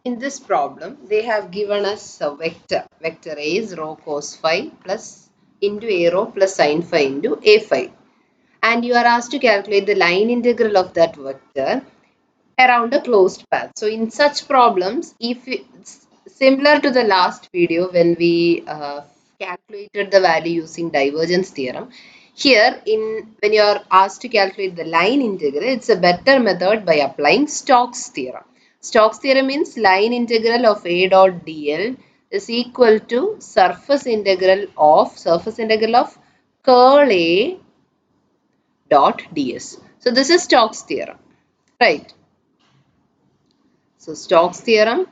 In this problem, they have given us a vector. Vector A is rho cos phi plus into A rho plus sin phi into A phi. And you are asked to calculate the line integral of that vector around a closed path. So in such problems, if it's similar to the last video when we calculated the value using divergence theorem, here when you are asked to calculate the line integral, it's a better method by applying Stokes theorem. Stokes theorem means line integral of A dot dl is equal to surface integral of curl A dot ds. So this is Stokes theorem, right? So Stokes theorem,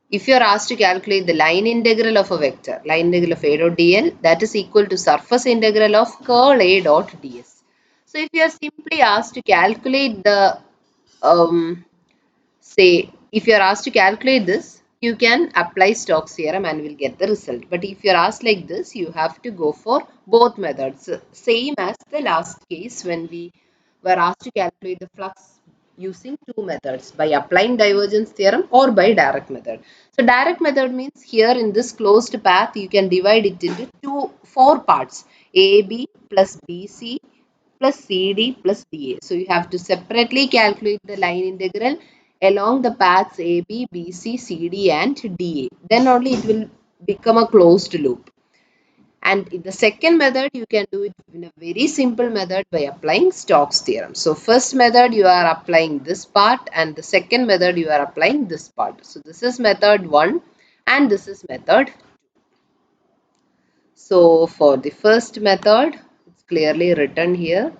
if you are asked to calculate the line integral of a vector, line integral of A dot dl, that is equal to surface integral of curl A dot ds. So if you are simply asked to calculate the, say, if you are asked to calculate this, you can apply Stokes theorem and will get the result. But if you are asked like this, you have to go for both methods. Same as the last case when we were asked to calculate the flux using two methods, by applying divergence theorem or by direct method. So direct method means here in this closed path you can divide it into four parts, AB plus BC plus CD plus DA. So you have to separately calculate the line integral along the paths AB, BC, CD and DA. Then only it will become a closed loop. And in the second method, you can do it in a very simple method by applying Stokes theorem. So first method you are applying this part, and the second method you are applying this part. So this is method 1 and this is method 2. So for the first method, it's clearly written here.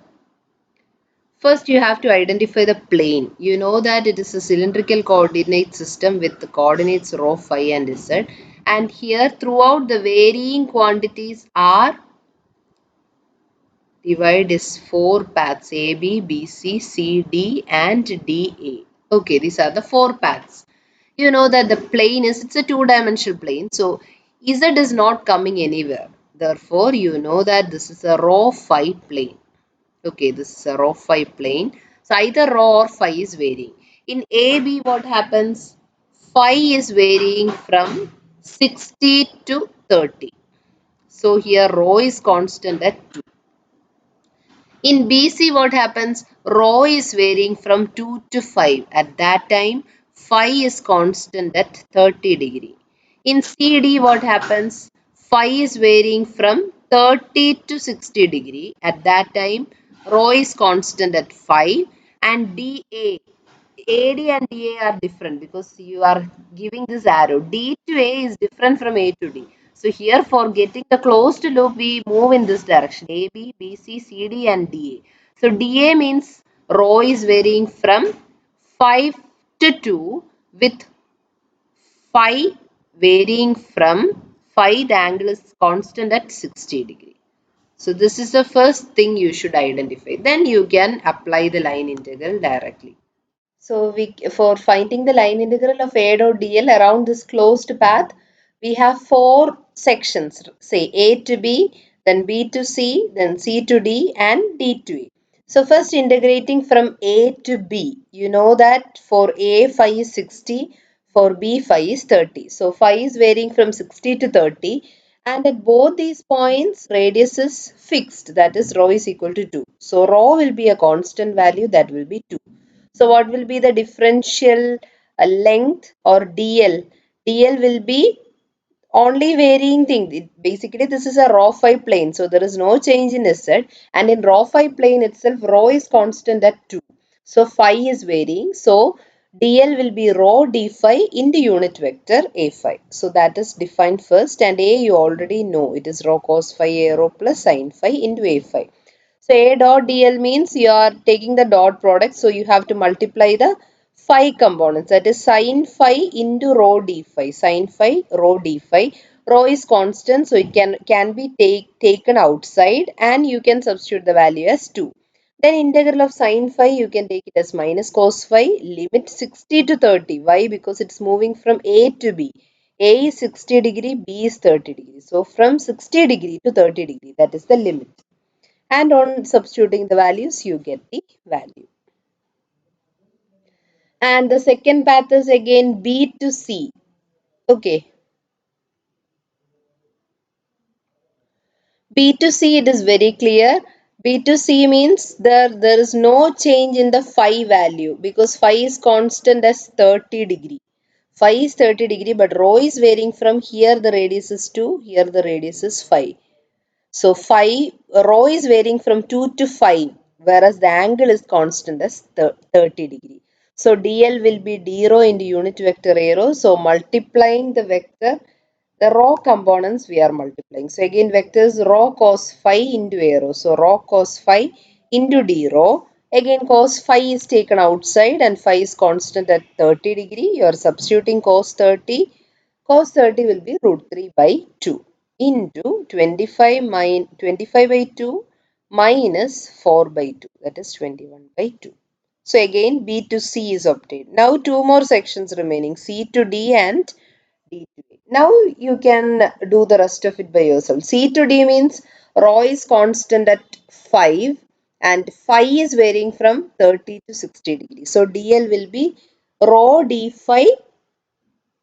First, you have to identify the plane. You know that it is a cylindrical coordinate system with the coordinates rho, phi and z. And here throughout the varying quantities are divide is four paths A, B, B, C, C, D and D, A. Okay, these are the four paths. You know that the plane it's a two-dimensional plane. So Z is not coming anywhere. Therefore, you know that this is a rho phi plane. Okay, this is a rho phi plane. So either rho or phi is varying. In AB, what happens? Phi is varying from 60 to 30. So here rho is constant at 2. In BC, what happens? Rho is varying from 2 to 5. At that time, phi is constant at 30 degree. In CD, what happens? Phi is varying from 30 to 60 degree. At that time, rho is constant at 5. And DA, AD and DA are different because you are giving this arrow. D to A is different from A to D. So here for getting the closed loop, we move in this direction. A, B, B, C, C, D and DA. So DA means rho is varying from 5 to 2 with phi varying from phi, the angle is constant at 60 degree. So this is the first thing you should identify. Then you can apply the line integral directly. So for finding the line integral of A dot dl around this closed path, we have four sections, say A to B, then B to C, then C to D and D to E. So first integrating from A to B, you know that for A phi is 60, for B phi is 30. So phi is varying from 60 to 30 and at both these points radius is fixed, that is rho is equal to 2. So rho will be a constant value, that will be 2. So what will be the differential length or DL? DL will be only varying thing. Basically, this is a rho phi plane. So there is no change in Z. And in rho phi plane itself, rho is constant at 2. So phi is varying. So DL will be rho d phi into unit vector A phi. So that is defined first. And A you already know. It is rho cos phi A rho plus sin phi into A phi. So A dot dl means you are taking the dot product. So you have to multiply the phi components. That is sin phi into rho d phi. Sin phi rho d phi. Rho is constant. So it can be taken outside and you can substitute the value as 2. Then integral of sin phi you can take it as minus cos phi. Limit 60 to 30. Why? Because it's moving from A to B. A is 60 degree. B is 30 degree. So from 60 degree to 30 degree. That is the limit. And on substituting the values, you get the value. And the second path is again B to C. Okay. B to C, it is very clear. B to C means there is no change in the phi value because phi is constant as 30 degree. Phi is 30 degree, but rho is varying from here the radius is 2, here the radius is 5. So phi rho is varying from 2 to 5, whereas the angle is constant as 30 degree. So dl will be d rho into unit vector a rho. So multiplying the vector, the rho components we are multiplying. So again vectors rho cos phi into a rho. So rho cos phi into d rho. Again cos phi is taken outside and phi is constant at 30 degree. You are substituting cos 30. Cos 30 will be root 3 by 2 into 25 by 2 minus 4 by 2, that is 21 by 2. So again B to C is obtained. Now two more sections remaining, C to D and D to A. Now you can do the rest of it by yourself. C to D means rho is constant at 5 and phi is varying from 30 to 60 degrees. So DL will be rho d phi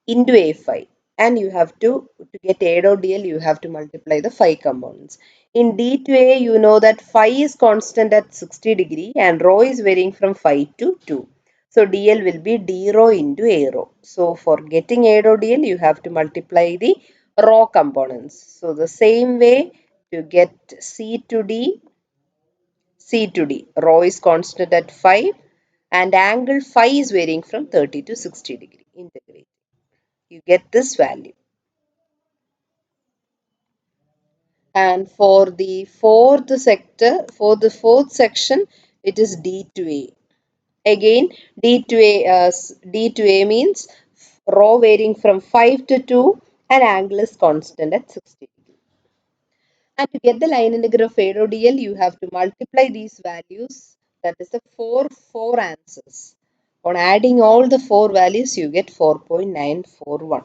into a phi, and you have to get a dot dl you have to multiply the phi components. In d to a you know that phi is constant at 60 degree and rho is varying from 5 to 2. So dl will be d rho into a rho. So for getting a dot dl you have to multiply the rho components. So the same way to get c to d rho is constant at 5 and angle phi is varying from 30 to 60 degree. Integrate, you get this value. And for the fourth section, it is D to A. Again, D to A means rho varying from 5 to 2 and angle is constant at 60 degrees. And to get the line integral of A dot dl, you have to multiply these values. That is the four answers. On adding all the four values, you get 4.941.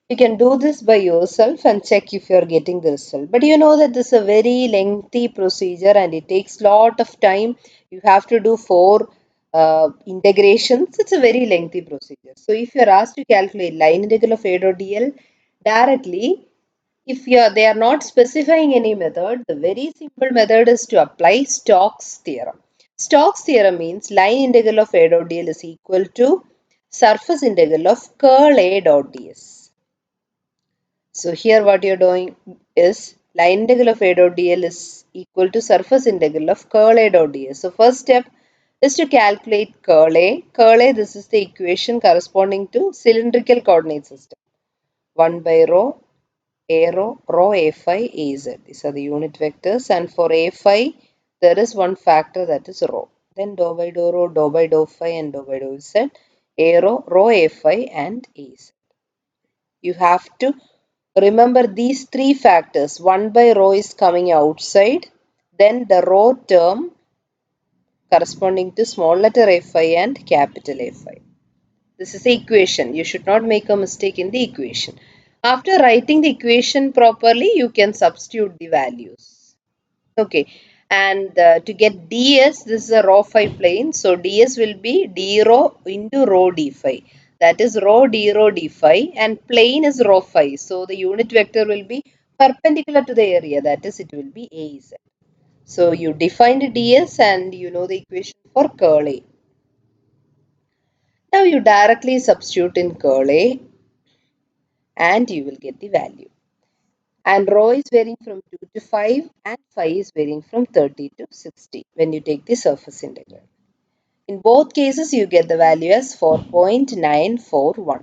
You can do this by yourself and check if you are getting the result. But you know that this is a very lengthy procedure and it takes lot of time. You have to do four integrations. It's a very lengthy procedure. So if you are asked to calculate line integral of A dot dl directly, if they are not specifying any method, the very simple method is to apply Stokes theorem. Stokes theorem means line integral of A dot dl is equal to surface integral of curl A dot ds. So here what you're doing is line integral of A dot dl is equal to surface integral of curl A dot ds. So first step is to calculate curl A. Curl A, this is the equation corresponding to cylindrical coordinate system. 1 by rho A rho A phi Az. These are the unit vectors, and for A phi there is one factor, that is rho. Then dou by dou rho, dou by dou phi and dou by dou z. A rho A phi and Az. You have to remember these three factors. 1 by rho is coming outside, then the rho term corresponding to small letter a phi and capital A phi. This is the equation. You should not make a mistake in the equation. After writing the equation properly, you can substitute the values. Okay, and to get ds, this is a rho phi plane. So ds will be d rho into rho d phi. That is rho d phi, and plane is rho phi. So the unit vector will be perpendicular to the area. That is, it will be az. So you defined ds and you know the equation for curl A. Now you directly substitute in curl A and you will get the value. And rho is varying from 2 to 5 and phi is varying from 30 to 60 when you take the surface integral. In both cases, you get the value as 4.941.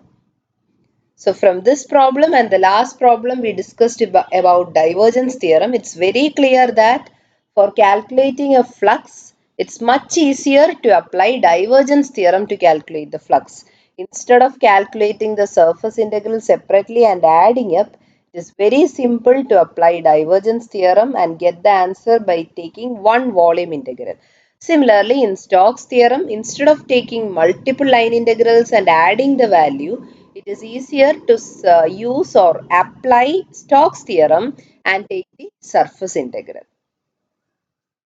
So from this problem and the last problem we discussed about divergence theorem, it's very clear that for calculating a flux, it's much easier to apply divergence theorem to calculate the flux. Instead of calculating the surface integral separately and adding up, it is very simple to apply divergence theorem and get the answer by taking one volume integral. Similarly, in Stokes theorem, instead of taking multiple line integrals and adding the value, it is easier to use or apply Stokes theorem and take the surface integral.